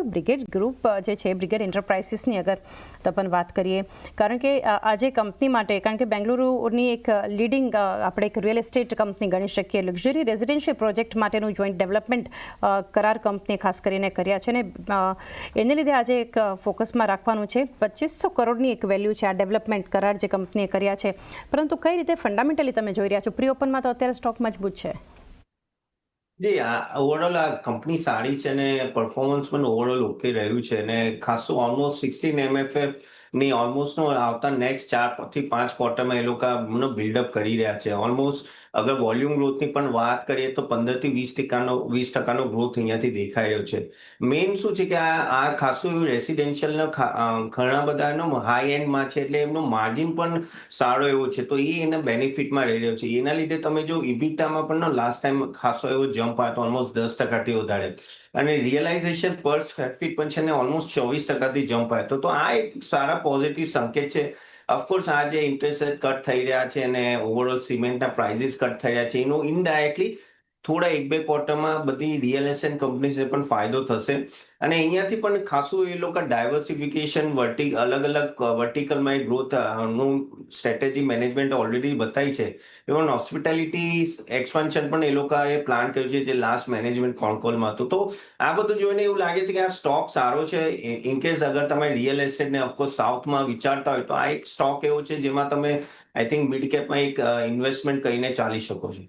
Brigade group જે છે brigade એન્ટરપ્રાઇસીસની અગર તપન વાત કરીએ, કારણ કે આજે કંપની માટે, કારણ કે બેંગલુરુની એક લીડિંગ આપણે એક રિયલ એસ્ટેટ કંપની ગણી શકીએ, લક્ઝરી રેઝિડેન્શિયલ પ્રોજેક્ટ માટેનું જોઈન્ટ ડેવલપમેન્ટ કરાર કંપનીએ ખાસ કરીને કર્યા છે ને એને લીધે આજે એક ફોકસમાં રાખવાનું છે. 2500 કરોડની એક વેલ્યુ છે આ ડેવલપમેન્ટ કરાર જે કંપનીએ કર્યા છે, પરંતુ કઈ રીતે ફંડામેન્ટલી તમે જોઈ રહ્યા છો? પ્રી ઓપનમાં તો અત્યારે સ્ટોક મજબૂત છે. જી ઓવરઓલ આ કંપની સારી છે અને પરફોર્મન્સ પણ ઓવરઓલ ઓકે રહ્યું છે અને ખાસું ઓલમોસ્ટ 16 MFF ની ઓલમોસ્ટ આવતા નેક્સ્ટ 4 થી 5 ક્વાર્ટરમાં એ લોકો બિલ્ડઅપ કરી રહ્યા છે. ઓલમોસ્ટ અગર વોલ્યુમ ગ્રોથની પણ વાત કરીએ તો 15 થી 20% ગ્રોથ અહીંયાથી દેખાઈ રહ્યો છે. મેઇન શું છે કે આ ખાસું એવું રેસિડેન્શિયલનો ઘણા બધા હાઈ એન્ડમાં છે, એટલે એમનો માર્જિન પણ સારો એવો છે, તો એ એના બેનિફિટમાં રહી રહ્યો છે. એના લીધે તમે જો ઇબિટામાં પણ લાસ્ટ ટાઈમ ખાસો એવો જમ્પ આવ્યો ઓલમોસ્ટ 10%થી વધારે, અને રિયલાઇઝેશન પર સ્ક્વેર ફીટ પણ છે ને ઓલમોસ્ટ 24%થી જમ્પ આવ્યો. તો આ એક સારા પોઝિટિવ સંકેત છે. ઓફકોર્સ આ જે ઇન્ટરેસ્ટ રેટ કટ થઈ રહ્યા છે અને ઓવરઓલ સિમેન્ટના પ્રાઇસીસ કટ થઈ રહ્યા છે, એનું ઇનડાયરેક્ટલી થોડા 1-2 ક્વાર્ટરમાં બધી રિયલ એસ્ટેટ કંપનીઝને પણ ફાયદો થશે. અને અહીંયાથી પણ ખાસું એ લોકો ડાયવર્સિફિકેશન અલગ અલગ વર્ટિકલમાં ગ્રોથ નું સ્ટ્રેટેજી મેનેજમેન્ટ ઓલરેડી બતાવી છે. ઇવન હોસ્પિટાલિટી એક્સપાન્શન પણ એ લોકોએ પ્લાન કર્યું છે, જે લાસ્ટ મેનેજમેન્ટ કોલમાં હતું. તો આ બધું જોઈને એવું લાગે છે કે આ સ્ટોક સારો છે. ઇનકેસ અગર તમે રિયલ એસ્ટેટને ઓફકોર્સ સાઉથમાં વિચારતા હોય તો આ એક સ્ટોક એવો છે જેમાં તમે આઈ થિંક મિડ કેપમાં એક ઇન્વેસ્ટમેન્ટ કરીને ચાલી શકો છો.